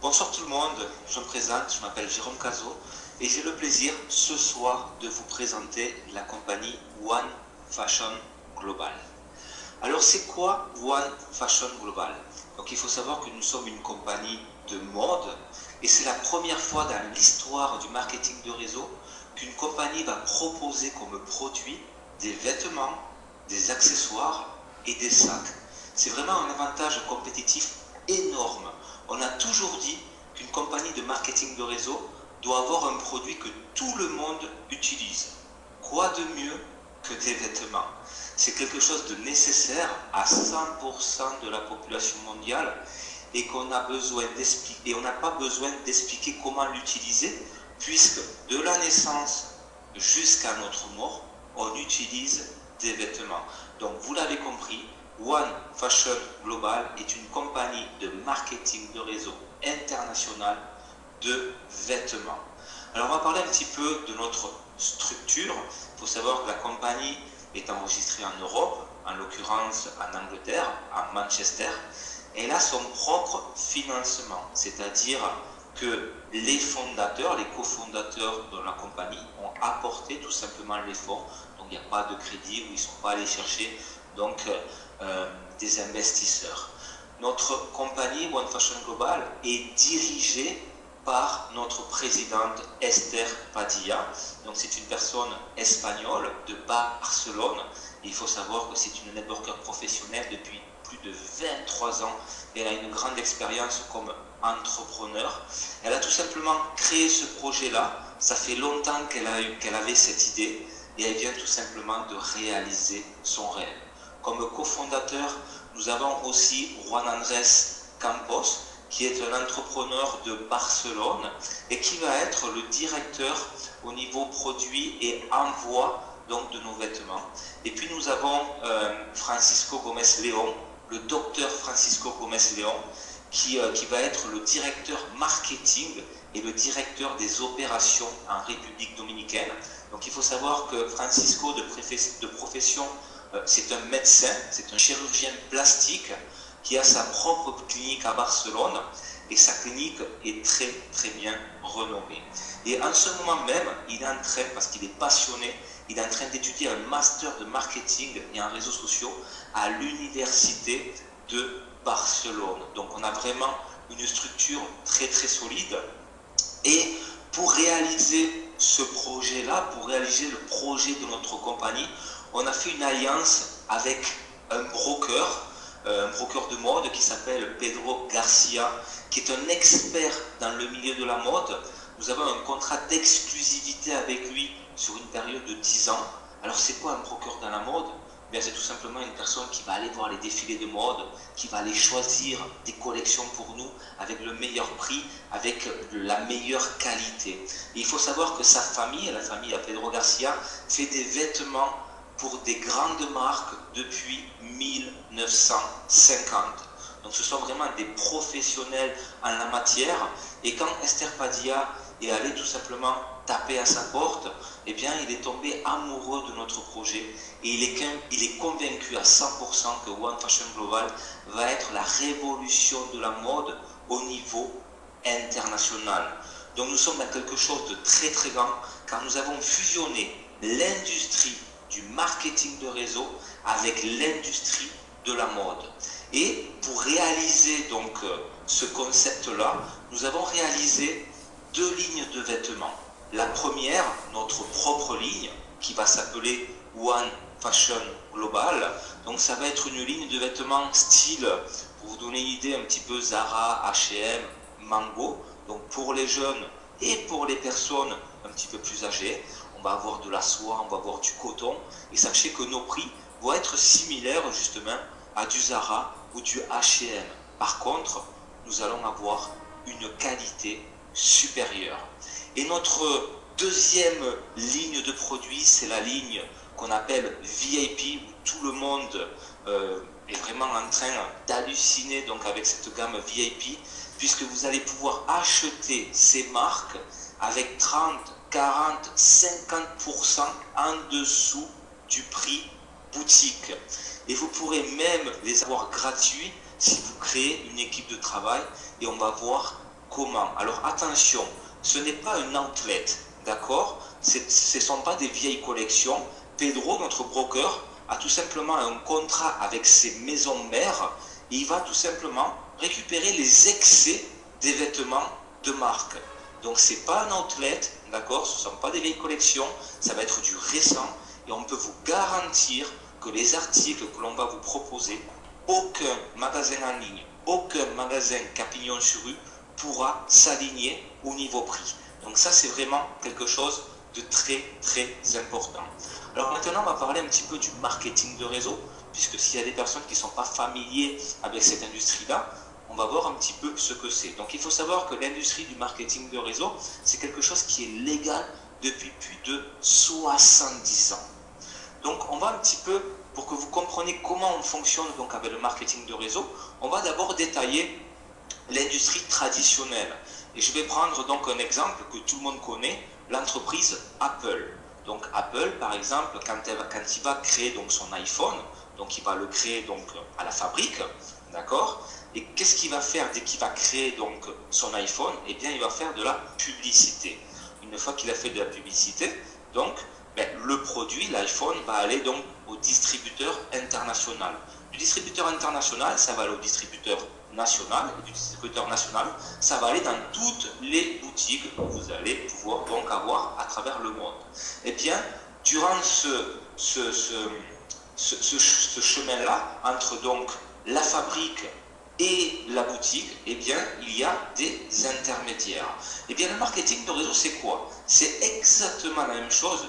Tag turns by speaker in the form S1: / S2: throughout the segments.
S1: Bonsoir tout le monde, je me présente, je m'appelle Jérôme Cazot et j'ai le plaisir ce soir de vous présenter la compagnie One Fashion Global. Alors c'est quoi One Fashion Global? Donc il faut savoir que nous sommes une compagnie de mode et c'est la première fois dans l'histoire du marketing de réseau qu'une compagnie va proposer comme produit des vêtements, des accessoires et des sacs. C'est vraiment un avantage compétitif énorme. On a toujours dit qu'une compagnie de marketing de réseau doit avoir un produit que tout le monde utilise. Quoi de mieux que des vêtements? C'est quelque chose de nécessaire à 100% de la population mondiale et qu'on a besoin d'expliquer, et on n'a pas besoin d'expliquer comment l'utiliser, puisque de la naissance jusqu'à notre mort, on utilise des vêtements. Donc vous l'avez compris, One Fashion Global est une compagnie de marketing de réseau international de vêtements. Alors on va parler un petit peu de notre structure. Il faut savoir que la compagnie est enregistrée en Europe, en l'occurrence en Angleterre, à Manchester. Elle a son propre financement, c'est-à-dire que les fondateurs, les cofondateurs de la compagnie ont apporté tout simplement les fonds. Donc il n'y a pas de crédit où ils ne sont pas allés chercher donc, des investisseurs. Notre compagnie One Fashion Global est dirigée par notre présidente Esther Padilla. Donc c'est une personne espagnole de Barcelone. Il faut savoir que c'est une networker professionnelle depuis plus de 23 ans. Elle a une grande expérience comme entrepreneur. Elle a tout simplement créé ce projet-là. Ça fait longtemps qu'elle avait cette idée et elle vient tout simplement de réaliser son rêve. Comme cofondateur, nous avons aussi Juan Andrés Campos, qui est un entrepreneur de Barcelone et qui va être le directeur au niveau produit et envoi donc, de nos vêtements. Et puis nous avons Francisco Gomez León, le docteur Francisco Gomez León, qui va être le directeur marketing et le directeur des opérations en République dominicaine. Donc il faut savoir que Francisco, de profession, c'est un médecin, c'est un chirurgien plastique qui a sa propre clinique à Barcelone et sa clinique est très très bien renommée. Et en ce moment même, il est en train, parce qu'il est passionné, il est en train d'étudier un master de marketing et en réseaux sociaux à l'université de Barcelone. Donc on a vraiment une structure très très solide. Et pour réaliser ce projet-là, pour réaliser le projet de notre compagnie, on a fait une alliance avec un broker de mode qui s'appelle Pedro Garcia, qui est un expert dans le milieu de la mode. Nous avons un contrat d'exclusivité avec lui sur une période de 10 ans. Alors c'est quoi un broker dans la mode? C'est tout simplement une personne qui va aller voir les défilés de mode, qui va aller choisir des collections pour nous avec le meilleur prix, avec la meilleure qualité. Et il faut savoir que sa famille, la famille à Pedro Garcia, fait des vêtements pour des grandes marques depuis 1950. Donc ce sont vraiment des professionnels en la matière. Et quand Esther Padilla est allée tout simplement taper à sa porte, eh bien il est tombé amoureux de notre projet et il est convaincu à 100% que One Fashion Global va être la révolution de la mode au niveau international. Donc nous sommes dans quelque chose de très très grand car nous avons fusionné l'industrie du marketing de réseau avec l'industrie de la mode. Et pour réaliser donc ce concept-là, nous avons réalisé 2 lignes de vêtements. La première, notre propre ligne, qui va s'appeler One Fashion Global. Donc ça va être une ligne de vêtements style, pour vous donner une idée, un petit peu Zara, H&M, Mango. Donc pour les jeunes et pour les personnes un petit peu plus âgées, on va avoir de la soie, on va avoir du coton. Et sachez que nos prix vont être similaires justement à du Zara ou du H&M. Par contre, nous allons avoir une qualité supérieure. Et notre deuxième ligne de produits, c'est la ligne qu'on appelle VIP, où tout le monde est vraiment en train d'halluciner donc avec cette gamme VIP, puisque vous allez pouvoir acheter ces marques avec 30, 40, 50% en dessous du prix boutique. Et vous pourrez même les avoir gratuits si vous créez une équipe de travail et on va voir comment? Alors attention, ce n'est pas un outlet, d'accord? Ce ne sont pas des vieilles collections. Pedro, notre broker, a tout simplement un contrat avec ses maisons mères et il va tout simplement récupérer les excès des vêtements de marque. Donc c'est pas un outlet, d'accord? Ce ne sont pas des vieilles collections, ça va être du récent et on peut vous garantir que les articles que l'on va vous proposer, aucun magasin en ligne, aucun magasin Capignon sur rue pourra s'aligner au niveau prix. Donc ça c'est vraiment quelque chose de très très important. Alors maintenant on va parler un petit peu du marketing de réseau, puisque s'il y a des personnes qui ne sont pas familiers avec cette industrie-là, on va voir un petit peu ce que c'est. Donc il faut savoir que l'industrie du marketing de réseau, c'est quelque chose qui est légal depuis plus de 70 ans. Donc on va un petit peu, pour que vous compreniez comment on fonctionne donc avec le marketing de réseau, on va d'abord détailler l'industrie traditionnelle. Et je vais prendre donc un exemple que tout le monde connaît, l'entreprise Apple. Donc Apple, par exemple, quand il va créer donc son iPhone, donc il va le créer donc à la fabrique, d'accord? Et qu'est-ce qu'il va faire dès qu'il va créer donc son iPhone? Eh bien, il va faire de la publicité. Une fois qu'il a fait de la publicité, donc le produit, l'iPhone, va aller donc au distributeur international. Du distributeur international, ça va aller au distributeur national, et du distributeur national, ça va aller dans toutes les boutiques que vous allez pouvoir donc avoir à travers le monde. Et bien, durant ce chemin-là, entre donc la fabrique et la boutique, eh bien, il y a des intermédiaires. Eh bien, le marketing de réseau, c'est quoi? C'est exactement la même chose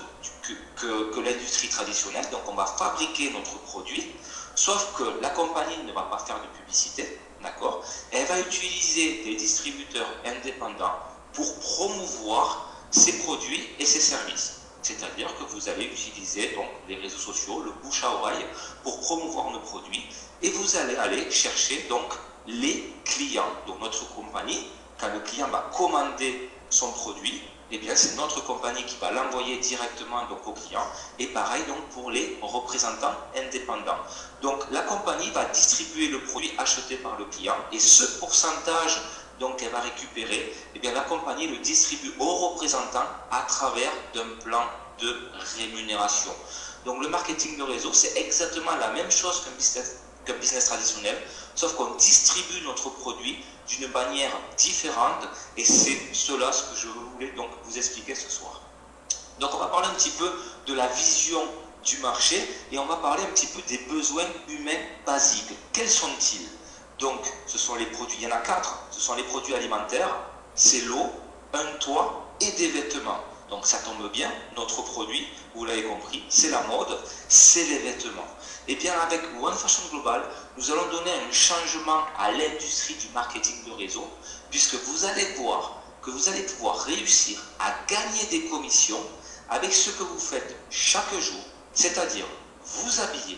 S1: que l'industrie traditionnelle. Donc, on va fabriquer notre produit, sauf que la compagnie ne va pas faire de publicité, d'accord? Elle va utiliser des distributeurs indépendants pour promouvoir ses produits et ses services. C'est-à-dire que vous allez utiliser donc les réseaux sociaux, le bouche à oreille, pour promouvoir nos produits et vous allez aller chercher donc les clients. Donc notre compagnie, quand le client va commander son produit, eh bien c'est notre compagnie qui va l'envoyer directement donc au client et pareil donc pour les représentants indépendants. Donc la compagnie va distribuer le produit acheté par le client et ce pourcentage donc elle va récupérer, eh bien la compagnie le distribue aux représentants à travers d'un plan de rémunération. Donc le marketing de réseau, c'est exactement la même chose qu'un business traditionnel, sauf qu'on distribue notre produit d'une manière différente et c'est cela ce que je voulais donc vous expliquer ce soir. Donc on va parler un petit peu de la vision du marché et on va parler un petit peu des besoins humains basiques. Quels sont-ils? Donc, ce sont les produits, il y en a 4, ce sont les produits alimentaires, c'est l'eau, un toit et des vêtements. Donc ça tombe bien, notre produit, vous l'avez compris, c'est la mode, c'est les vêtements. Et bien avec One Fashion Global, nous allons donner un changement à l'industrie du marketing de réseau, puisque vous allez voir que vous allez pouvoir réussir à gagner des commissions avec ce que vous faites chaque jour, c'est-à-dire vous habiller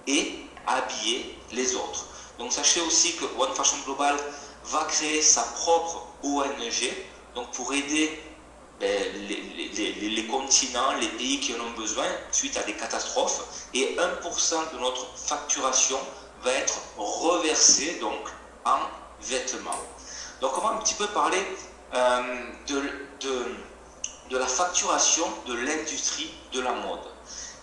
S1: et habiller les autres. Donc sachez aussi que One Fashion Global va créer sa propre ONG donc pour aider les continents, les pays qui en ont besoin suite à des catastrophes et 1% de notre facturation va être reversé donc en vêtements. Donc on va un petit peu parler de la facturation de l'industrie de la mode.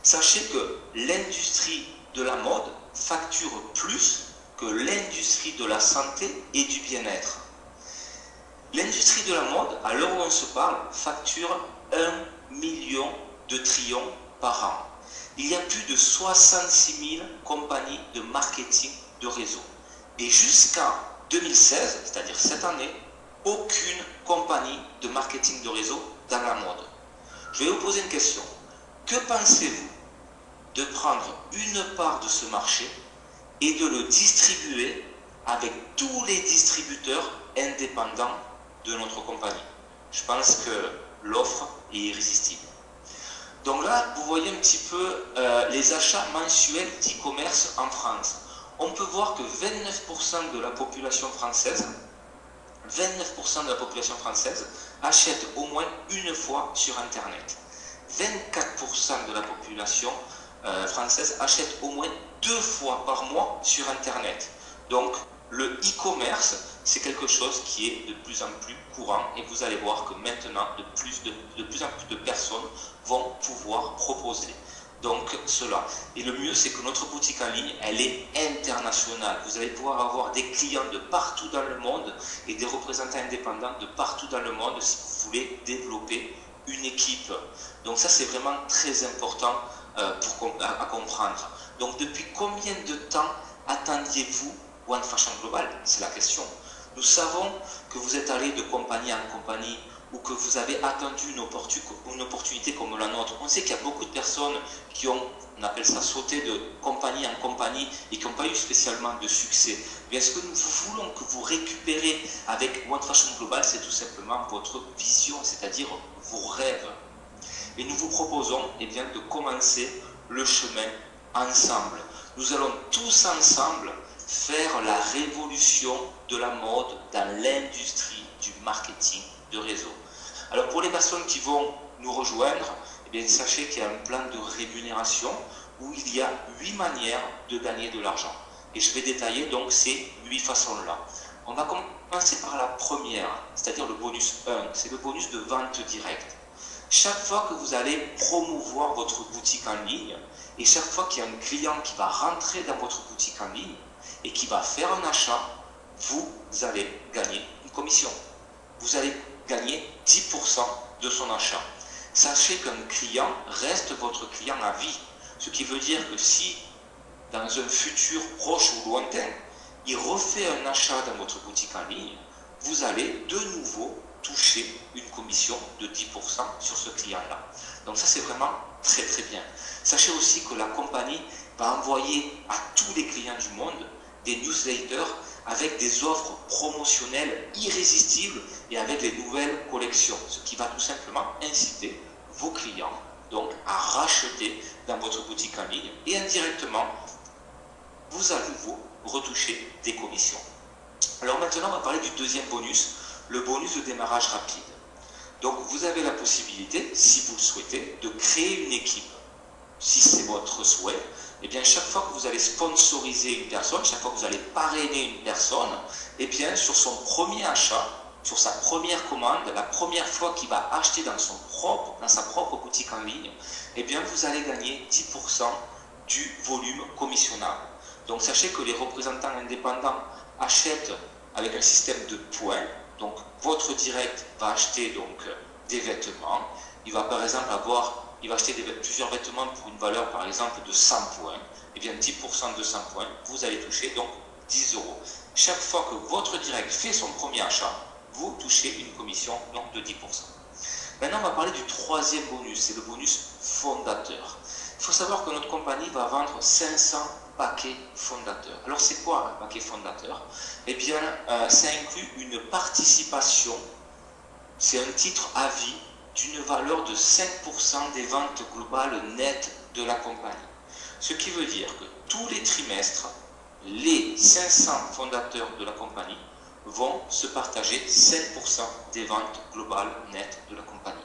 S1: Sachez que l'industrie de la mode facture plus que l'industrie de la santé et du bien-être. L'industrie de la mode, à l'heure où on se parle, facture 1 million de trions par an. Il y a plus de 66 000 compagnies de marketing de réseau. Et jusqu'en 2016, c'est-à-dire cette année, aucune compagnie de marketing de réseau dans la mode. Je vais vous poser une question. Que pensez-vous de prendre une part de ce marché et de le distribuer avec tous les distributeurs indépendants de notre compagnie? Je pense que l'offre est irrésistible. Donc là, vous voyez un petit peu les achats mensuels d'e-commerce en France. On peut voir que 29% de la population française, 29% de la population française achète au moins une fois sur Internet. 24% de la population française achète au moins 2 fois par mois sur Internet. Donc, Le e-commerce, c'est quelque chose qui est de plus en plus courant et vous allez voir que maintenant, de plus en plus de personnes vont pouvoir proposer donc cela. Et le mieux, c'est que notre boutique en ligne, elle est internationale. Vous allez pouvoir avoir des clients de partout dans le monde et des représentants indépendants de partout dans le monde si vous voulez développer une équipe. Donc ça, c'est vraiment très important à comprendre. Donc depuis combien de temps attendiez-vous One Fashion Global? C'est la question. Nous savons que vous êtes allé de compagnie en compagnie ou que vous avez attendu une opportunité comme la nôtre. On sait qu'il y a beaucoup de personnes qui ont, on appelle ça, sauté de compagnie en compagnie et qui n'ont pas eu spécialement de succès. Mais ce que nous voulons que vous récupérez avec One Fashion Global, c'est tout simplement votre vision, c'est-à-dire vos rêves. Et nous vous proposons bien, de commencer le chemin ensemble. Nous allons tous ensemble faire la révolution de la mode dans l'industrie du marketing de réseau. Alors pour les personnes qui vont nous rejoindre, sachez qu'il y a un plan de rémunération où il y a 8 manières de gagner de l'argent. Et je vais détailler donc ces 8 façons-là. On va commencer par la première, c'est-à-dire le bonus 1, c'est le bonus de vente directe. Chaque fois que vous allez promouvoir votre boutique en ligne, et chaque fois qu'il y a un client qui va rentrer dans votre boutique en ligne et qui va faire un achat, vous allez gagner une commission. Vous allez gagner 10% de son achat. Sachez qu'un client reste votre client à vie. Ce qui veut dire que si, dans un futur proche ou lointain, il refait un achat dans votre boutique en ligne, vous allez de nouveau toucher une commission de 10% sur ce client-là. Donc ça, c'est vraiment très très bien. Sachez aussi que la compagnie va envoyer à tous les clients du monde des newsletters avec des offres promotionnelles irrésistibles et avec les nouvelles collections, ce qui va tout simplement inciter vos clients donc à racheter dans votre boutique en ligne et indirectement, vous à nouveau retoucher des commissions. Alors maintenant, on va parler du deuxième bonus, le bonus de démarrage rapide. Donc vous avez la possibilité, si vous le souhaitez, de créer une équipe. Si c'est votre souhait, chaque fois que vous allez sponsoriser une personne, chaque fois que vous allez parrainer une personne, sur son premier achat, sur sa première commande, la première fois qu'il va acheter dans sa propre boutique en ligne, vous allez gagner 10% du volume commissionnable. Donc sachez que les représentants indépendants achètent avec un système de points. Donc votre direct va acheter donc des vêtements. Il va par exemple il va acheter plusieurs vêtements pour une valeur par exemple de 100 points. 10% de 100 points, vous allez toucher donc 10 euros. Chaque fois que votre direct fait son premier achat, vous touchez une commission donc de 10%. Maintenant, on va parler du troisième bonus, c'est le bonus fondateur. Il faut savoir que notre compagnie va vendre 500 paquets fondateurs. Alors, c'est quoi un paquet fondateur? Ça inclut une participation, c'est un titre à vie d'une valeur de 5% des ventes globales nettes de la compagnie. Ce qui veut dire que tous les trimestres, les 500 fondateurs de la compagnie vont se partager 5% des ventes globales nettes de la compagnie.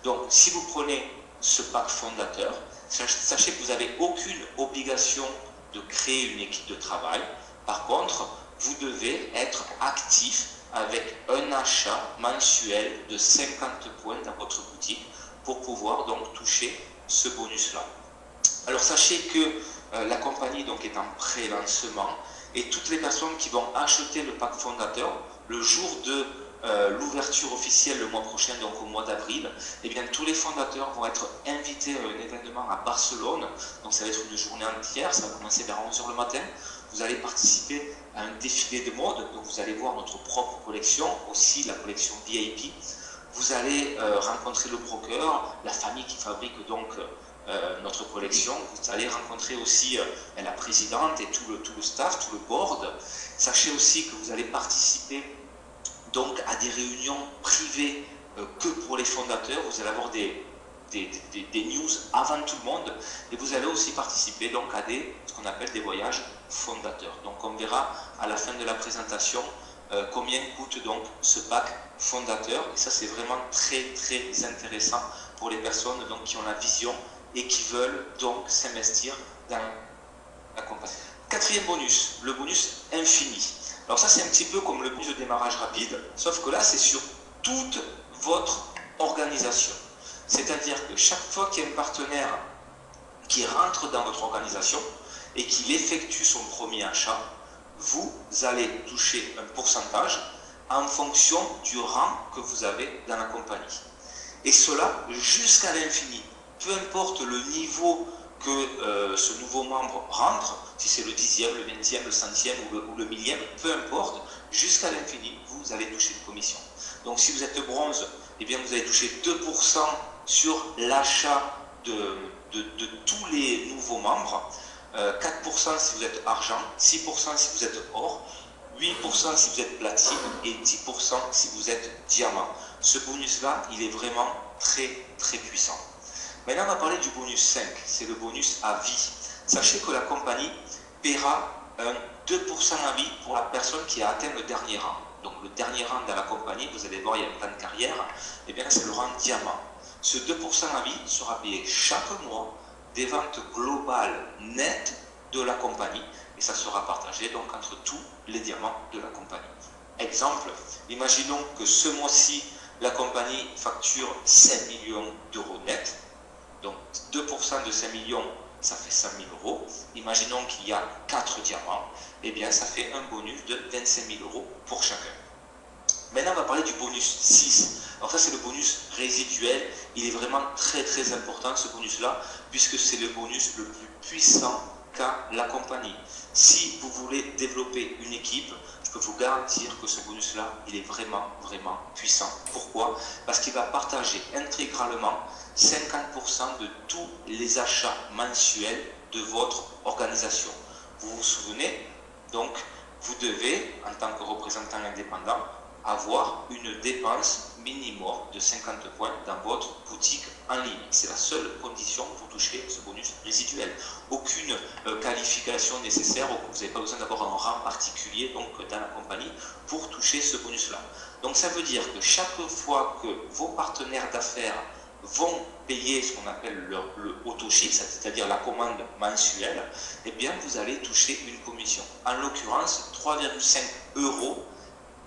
S1: Donc, si vous prenez ce pack fondateur, sachez que vous n'avez aucune obligation de créer une équipe de travail. Par contre, vous devez être actif avec un achat mensuel de 50 points dans votre boutique pour pouvoir donc toucher ce bonus-là. Alors sachez que la compagnie donc est en pré-lancement et toutes les personnes qui vont acheter le pack fondateur le jour de l'ouverture officielle le mois prochain, donc au mois d'avril, tous les fondateurs vont être invités à un événement à Barcelone. Donc ça va être une journée entière, ça va commencer vers 11 h le matin. Vous allez participer à un défilé de mode, donc vous allez voir notre propre collection, aussi la collection VIP. Vous allez rencontrer le broker, la famille qui fabrique donc notre collection. Vous allez rencontrer aussi la présidente et tout le staff, tout le board. Sachez aussi que vous allez participer donc à des réunions privées que pour les fondateurs. Vous allez avoir des news avant tout le monde et vous allez aussi participer donc à ce qu'on appelle des voyages fondateurs. Donc on verra à la fin de la présentation combien coûte donc ce pack fondateur, et ça c'est vraiment très très intéressant pour les personnes donc qui ont la vision et qui veulent donc s'investir dans la compagnie. Quatrième bonus, le bonus infini. Alors ça, c'est un petit peu comme le bonus de démarrage rapide, sauf que là, c'est sur toute votre organisation. C'est-à-dire que chaque fois qu'il y a un partenaire qui rentre dans votre organisation et qu'il effectue son premier achat, vous allez toucher un pourcentage en fonction du rang que vous avez dans la compagnie. Et cela jusqu'à l'infini. Peu importe le niveau que ce nouveau membre rentre, si c'est le 10e, le 20e, le 100e ou le 1000e, peu importe, jusqu'à l'infini, vous allez toucher une commission. Donc si vous êtes bronze, eh bien vous allez toucher 2% sur l'achat de tous les nouveaux membres, 4% si vous êtes argent, 6% si vous êtes or, 8% si vous êtes platine et 10% si vous êtes diamant. Ce bonus-là, il est vraiment très très puissant. Maintenant, on va parler du bonus 5, c'est le bonus à vie. Sachez que la compagnie paiera un 2% à vie pour la personne qui a atteint le dernier rang. Donc le dernier rang dans la compagnie, vous allez voir, il y a un plan de carrière, et bien c'est le rang diamant. Ce 2% à vie sera payé chaque mois des ventes globales nettes de la compagnie, et ça sera partagé donc entre tous les diamants de la compagnie. Exemple, imaginons que ce mois-ci, la compagnie facture 5 millions d'euros net. Donc 2% de 5 millions, ça fait 100 000 euros. Imaginons qu'il y a 4 diamants, et bien ça fait un bonus de 25 000 euros pour chacun. Maintenant, on va parler du bonus 6. Alors ça, c'est le bonus résiduel. Il est vraiment très très important, ce bonus-là, puisque c'est le bonus le plus puissant qu'a la compagnie. Si vous voulez développer une équipe, je peux vous garantir que ce bonus-là, il est vraiment vraiment puissant. Pourquoi? Parce qu'il va partager intégralement 50% de tous les achats mensuels de votre organisation. Vous vous souvenez? Donc, vous devez, en tant que représentant indépendant, avoir une dépense minimum de 50 points dans votre boutique en ligne. C'est la seule condition pour toucher ce bonus résiduel. Aucune qualification nécessaire, vous n'avez pas besoin d'avoir un rang particulier donc, dans la compagnie pour toucher ce bonus-là. Donc ça veut dire que chaque fois que vos partenaires d'affaires vont payer ce qu'on appelle le auto-ship, c'est-à-dire la commande mensuelle, eh bien vous allez toucher une commission. En l'occurrence, 3,5 €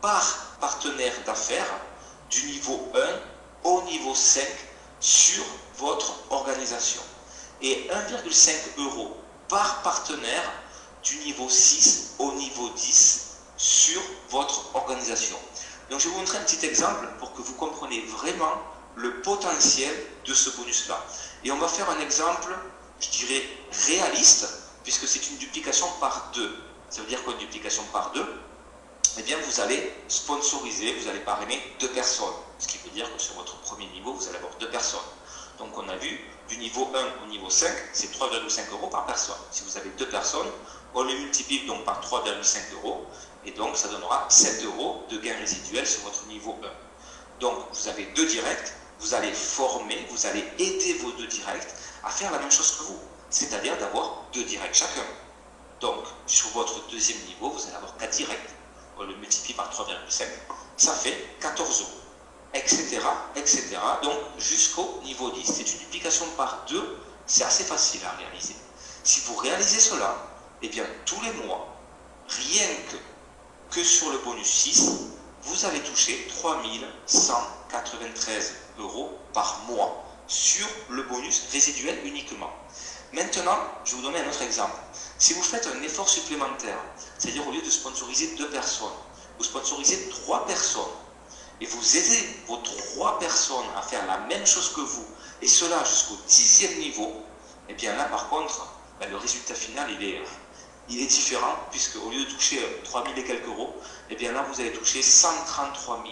S1: par partenaire d'affaires du niveau 1 au niveau 5 sur votre organisation. Et 1,5 € par partenaire du niveau 6 au niveau 10 sur votre organisation. Donc je vais vous montrer un petit exemple pour que vous compreniez vraiment le potentiel de ce bonus-là. Et on va faire un exemple, je dirais, réaliste, puisque c'est une duplication par 2. Ça veut dire quoi une duplication par 2? Eh bien, vous allez sponsoriser, vous allez parrainer 2 personnes. Ce qui veut dire que sur votre premier niveau, vous allez avoir 2 personnes. Donc, on a vu, du niveau 1 au niveau 5, c'est 3,5 € par personne. Si vous avez 2 personnes, on les multiplie donc par 3,5 €, et donc ça donnera 7 € de gain résiduel sur votre niveau 1. Donc, vous avez 2 directs, vous allez former, vous allez aider vos 2 directs à faire la même chose que vous, c'est-à-dire d'avoir 2 directs chacun. Donc, sur votre deuxième niveau, vous allez avoir 4 directs. On le multiplie par 3,5, ça fait 14 €, etc., etc. Donc, jusqu'au niveau 10. C'est une duplication par 2, c'est assez facile à réaliser. Si vous réalisez cela, eh bien, tous les mois, rien que sur le bonus 6, vous allez toucher 3 193 € par mois sur le bonus résiduel uniquement. Maintenant, je vais vous donner un autre exemple. Si vous faites un effort supplémentaire, c'est-à-dire au lieu de sponsoriser 2 personnes, vous sponsorisez 3 personnes, et vous aidez vos 3 personnes à faire la même chose que vous, et cela jusqu'au 10e niveau, et bien là par contre, le résultat final il est différent, puisque au lieu de toucher 3 000 et quelques euros, et bien là vous allez toucher 133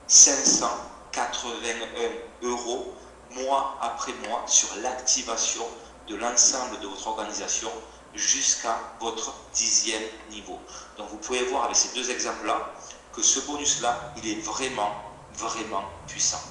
S1: 581 € mois après mois sur l'activation de l'ensemble de votre organisation jusqu'à votre 10e niveau. Donc vous pouvez voir avec ces 2 exemples-là que ce bonus-là, il est vraiment, vraiment puissant.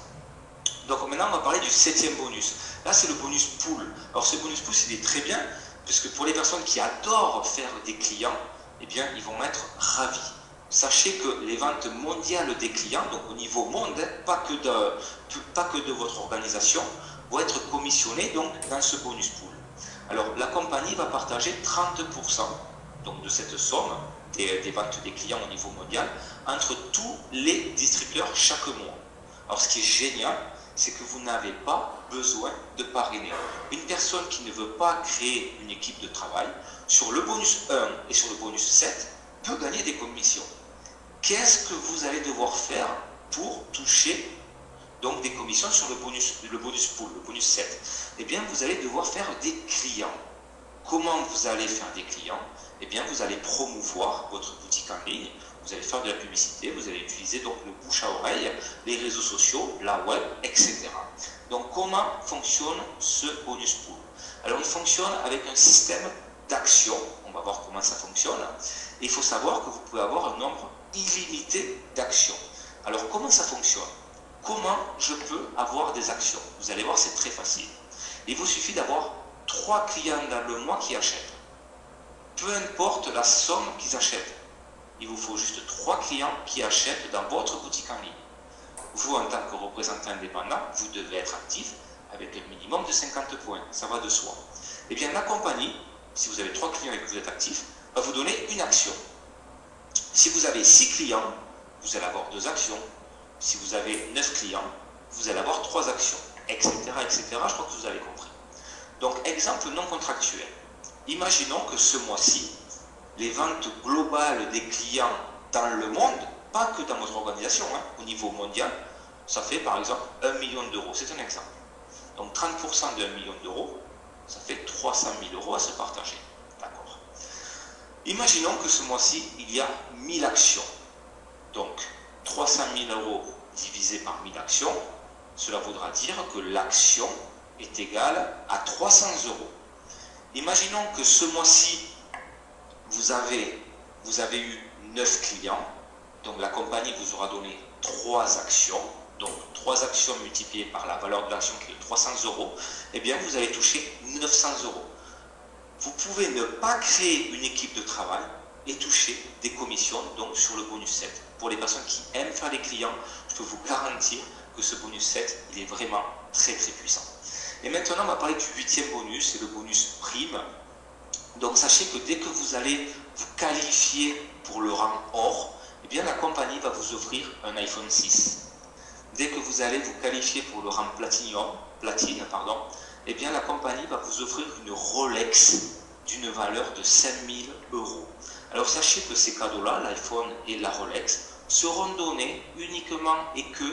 S1: Donc maintenant, on va parler du 7e bonus. Là, c'est le bonus pool. Alors ce bonus pool, il est très bien, puisque pour les personnes qui adorent faire des clients, eh bien, ils vont être ravis. Sachez que les ventes mondiales des clients, donc au niveau monde, pas que de votre organisation, vont être commissionnées donc, dans ce bonus pool. Alors, la compagnie va partager 30% donc, de cette somme des ventes des clients au niveau mondial entre tous les distributeurs chaque mois. Alors ce qui est génial, c'est que vous n'avez pas besoin de parrainer. Une personne qui ne veut pas créer une équipe de travail, sur le bonus 1 et sur le bonus 7, peut gagner des commissions. Qu'est-ce que vous allez devoir faire pour toucher donc des commissions sur le bonus pool, le bonus 7? Eh bien, vous allez devoir faire des clients. Comment vous allez faire des clients? Eh bien, vous allez promouvoir votre boutique en ligne, vous allez faire de la publicité, vous allez utiliser donc le bouche à oreille, les réseaux sociaux, la web, etc. Donc, comment fonctionne ce bonus pool? Alors, il fonctionne avec un système d'actions. On va voir comment ça fonctionne. Et il faut savoir que vous pouvez avoir un nombre illimité d'actions. Alors, comment ça fonctionne? Comment je peux avoir des actions? Vous allez voir, c'est très facile. Il vous suffit d'avoir 3 clients dans le mois qui achètent. Peu importe la somme qu'ils achètent. Il vous faut juste 3 clients qui achètent dans votre boutique en ligne. Vous, en tant que représentant indépendant, vous devez être actif avec un minimum de 50 points. Ça va de soi. Eh bien, la compagnie, si vous avez 3 clients et que vous êtes actif, va vous donner une action. Si vous avez 6 clients, vous allez avoir 2 actions. Si vous avez 9 clients, vous allez avoir 3 actions, etc., etc. Je crois que vous avez compris. Donc, exemple non contractuel. Imaginons que ce mois-ci, les ventes globales des clients dans le monde, pas que dans votre organisation, au niveau mondial, ça fait par exemple 1 million d'euros. C'est un exemple. Donc 30% de 1 million d'euros, ça fait 300 000 euros à se partager. D'accord. Imaginons que ce mois-ci, il y a 1000 actions. Donc 300 000 euros divisé par 1000 actions, cela voudra dire que l'action est égale à 300 euros. Imaginons que ce mois-ci, vous avez eu 9 clients, donc la compagnie vous aura donné 3 actions, donc 3 actions multipliées par la valeur de l'action qui est 300 euros, eh bien vous allez toucher 900 euros. Vous pouvez ne pas créer une équipe de travail et toucher des commissions donc sur le bonus 7. Pour les personnes qui aiment faire des clients, je peux vous garantir que ce bonus 7, il est vraiment très très puissant. Et maintenant, on va parler du 8e bonus, c'est le bonus prime. Donc sachez que dès que vous allez vous qualifier pour le rang or, eh bien la compagnie va vous offrir un iPhone 6. Dès que vous allez vous qualifier pour le rang platine, eh bien la compagnie va vous offrir une Rolex d'une valeur de 5000 euros. Alors sachez que ces cadeaux-là, l'iPhone et la Rolex, seront donnés uniquement et que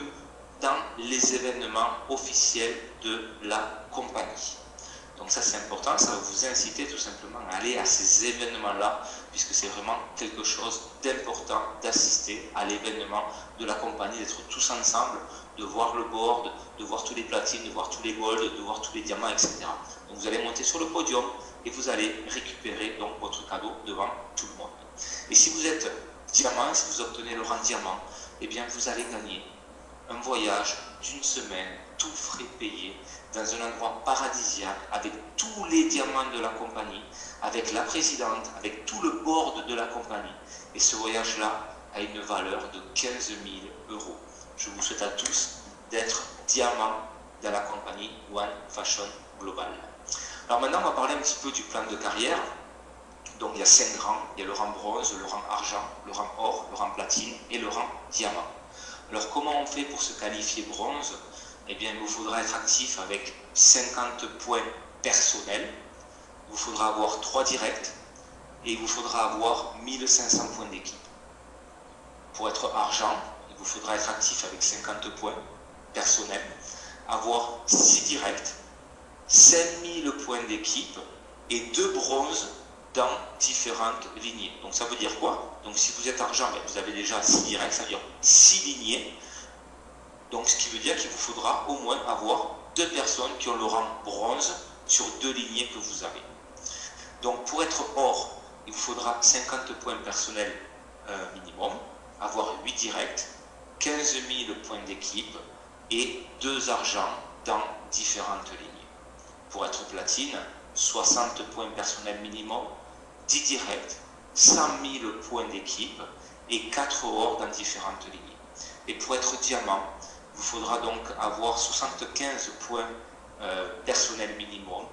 S1: dans les événements officiels de la compagnie. Donc ça c'est important, ça va vous inciter tout simplement à aller à ces événements-là, puisque c'est vraiment quelque chose d'important d'assister à l'événement de la compagnie, d'être tous ensemble, de voir le board, de voir tous les platines, de voir tous les golds, de voir tous les diamants, etc. Donc vous allez monter sur le podium et vous allez récupérer donc votre cadeau devant tout le monde. Et si vous êtes diamant, si vous obtenez le rang diamant, eh bien vous allez gagner un voyage d'une semaine, tout frais payé, dans un endroit paradisiaque, avec tous les diamants de la compagnie, avec la présidente, avec tout le board de la compagnie. Et ce voyage-là a une valeur de 15 000 euros. Je vous souhaite à tous d'être diamant dans la compagnie One Fashion Global. Alors maintenant, on va parler un petit peu du plan de carrière. Donc il y a 5 rangs, il y a le rang bronze, le rang argent, le rang or, le rang platine et le rang diamant. Alors comment on fait pour se qualifier bronze? Eh bien il vous faudra être actif avec 50 points personnels, il vous faudra avoir 3 directs et il vous faudra avoir 1500 points d'équipe. Pour être argent, il vous faudra être actif avec 50 points personnels, avoir 6 directs, 5000 points d'équipe et 2 bronzes dans différentes lignées. Donc ça veut dire quoi? Donc si vous êtes argent, vous avez déjà 6 directs, ça veut dire 6 lignées. Donc ce qui veut dire qu'il vous faudra au moins avoir 2 personnes qui ont le rang bronze sur 2 lignées que vous avez. Donc pour être or, il vous faudra 50 points personnels minimum, avoir 8 directs, 15 000 points d'équipe et 2 argents dans différentes lignées. Pour être platine, 60 points personnels minimum, 10 directs, 100 000 points d'équipe et 4 or dans différentes lignées. Et pour être diamant, il vous faudra donc avoir 75 points personnels minimum,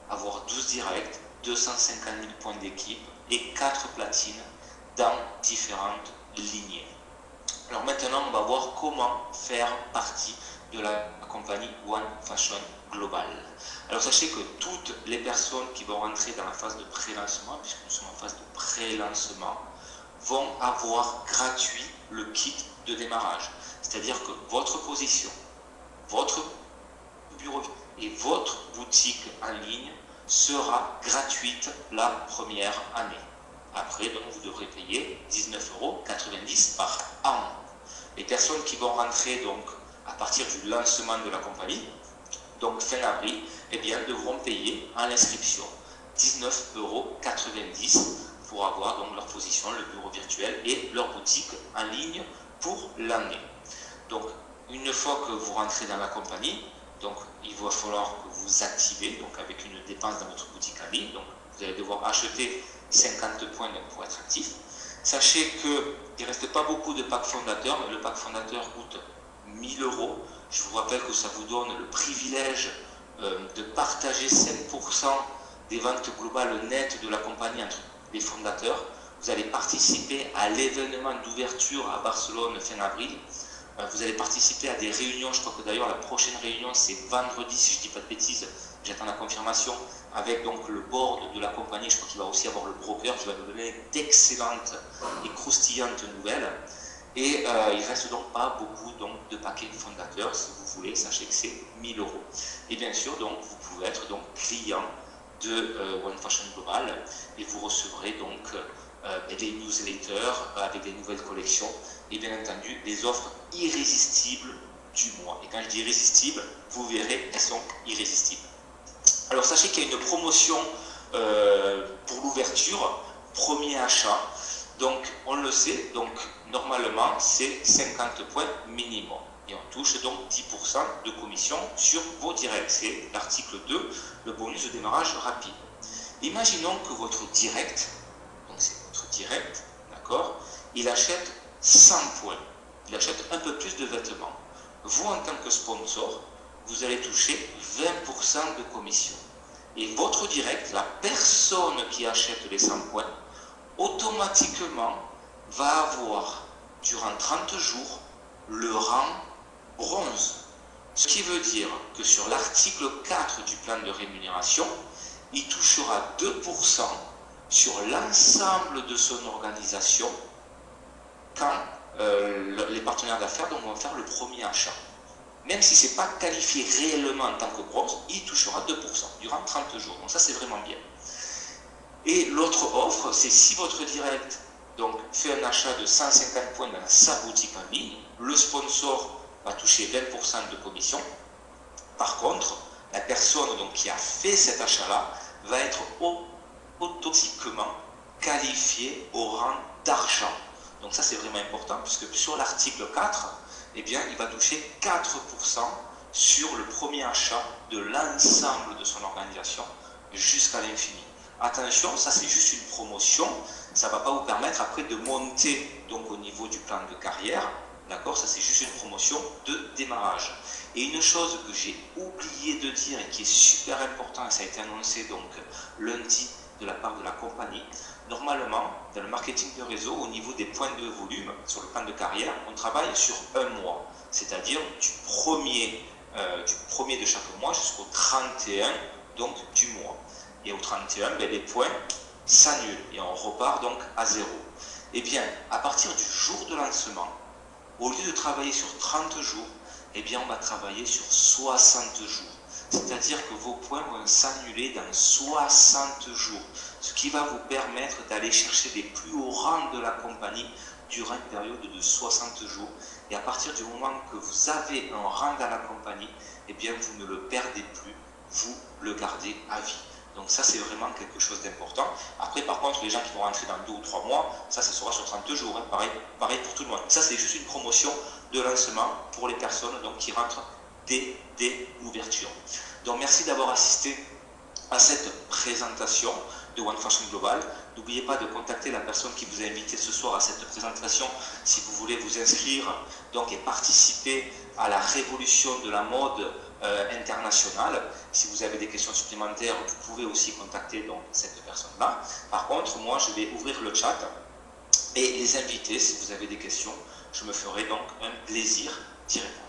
S1: avoir 12 directs, 250 000 points d'équipe et 4 platines dans différentes lignées. Alors maintenant, on va voir comment faire partie de la compagnie One Fashion Global. Alors sachez que toutes les personnes qui vont rentrer dans la phase de pré-lancement, puisque nous sommes en phase de pré-lancement, vont avoir gratuit le kit de démarrage. C'est-à-dire que votre position, votre bureau et votre boutique en ligne sera gratuite la première année. Après, donc, vous devrez payer 19,90 € par an. Les personnes qui vont rentrer donc, à partir du lancement de la compagnie, donc fin avril, eh bien, devront payer à l'inscription 19,90 € pour avoir donc, leur position, le bureau virtuel et leur boutique en ligne pour l'année. Donc, une fois que vous rentrez dans la compagnie, donc, il va falloir que vous activez donc, avec une dépense dans votre boutique en ligne. Donc, vous allez devoir acheter 50 points donc, pour être actif. Sachez qu'il ne reste pas beaucoup de packs fondateurs, mais le pack fondateur coûte 1000 €. Je vous rappelle que ça vous donne le privilège de partager 5% des ventes globales nettes de la compagnie entre les fondateurs. Vous allez participer à l'événement d'ouverture à Barcelone fin avril. Vous allez participer à des réunions, je crois que d'ailleurs la prochaine réunion c'est vendredi si je ne dis pas de bêtises, j'attends la confirmation, avec donc le board de la compagnie, je crois qu'il va aussi avoir le broker qui va nous donner d'excellentes et croustillantes nouvelles. Et il ne reste donc pas beaucoup donc, de paquets fondateurs, si vous voulez, sachez que c'est 1000 €. Et bien sûr, donc, vous pouvez être donc, client de One Fashion Global et vous recevrez donc des newsletters avec des nouvelles collections et bien entendu des offres irrésistibles du mois. Et quand je dis irrésistibles, vous verrez, elles sont irrésistibles. Alors sachez qu'il y a une promotion pour l'ouverture, premier achat. Donc on le sait, donc normalement c'est 50 points minimum. Et on touche donc 10% de commission sur vos directs. C'est l'article 2, le bonus de démarrage rapide. Imaginons que votre direct, donc c'est votre direct, d'accord, il achète 100 points. Il achète un peu plus de vêtements. Vous, en tant que sponsor, vous allez toucher 20% de commission. Et votre direct, la personne qui achète les 100 points, automatiquement va avoir, durant 30 jours, le rang bronze. Ce qui veut dire que sur l'article 4 du plan de rémunération, il touchera 2% sur l'ensemble de son organisation quand les partenaires d'affaires vont faire le premier achat. Même si ce n'est pas qualifié réellement en tant que bronze, il touchera 2% durant 30 jours. Donc ça, c'est vraiment bien. Et l'autre offre, c'est si votre direct donc, fait un achat de 150 points dans sa boutique en ligne, le sponsor va toucher 20% de commission. Par contre, la personne donc, qui a fait cet achat-là va être automatiquement qualifiée au rang d'argent. Donc ça, c'est vraiment important, puisque sur l'article 4, eh bien, il va toucher 4% sur le premier achat de l'ensemble de son organisation jusqu'à l'infini. Attention, ça c'est juste une promotion, ça ne va pas vous permettre après de monter donc, au niveau du plan de carrière, d'accord? Ça c'est juste une promotion de démarrage. Et une chose que j'ai oublié de dire et qui est super important, et ça a été annoncé donc lundi de la part de la compagnie, normalement, dans le marketing de réseau, au niveau des points de volume sur le plan de carrière, on travaille sur un mois, c'est-à-dire du premier de chaque mois jusqu'au 31 donc, du mois. Et au 31, ben, les points s'annulent et on repart donc à zéro. Et bien, à partir du jour de lancement, au lieu de travailler sur 30 jours, eh bien, on va travailler sur 60 jours. C'est-à-dire que vos points vont s'annuler dans 60 jours, ce qui va vous permettre d'aller chercher les plus hauts rangs de la compagnie durant une période de 60 jours. Et à partir du moment que vous avez un rang dans la compagnie, eh bien, vous ne le perdez plus, vous le gardez à vie. Donc ça, c'est vraiment quelque chose d'important. Après, par contre, les gens qui vont rentrer dans 2 ou 3 mois, ça sera sur 30 jours. Hein. Pareil pour tout le monde. Ça, c'est juste une promotion de lancement pour les personnes donc, qui rentrent dès l'ouverture. Donc merci d'avoir assisté à cette présentation de One Fashion Global. N'oubliez pas de contacter la personne qui vous a invité ce soir à cette présentation si vous voulez vous inscrire donc, et participer à la révolution de la mode internationale. Si vous avez des questions supplémentaires, vous pouvez aussi contacter donc, cette personne-là. Par contre, moi, je vais ouvrir le chat Et les invités, si vous avez des questions, je me ferai donc un plaisir d'y répondre.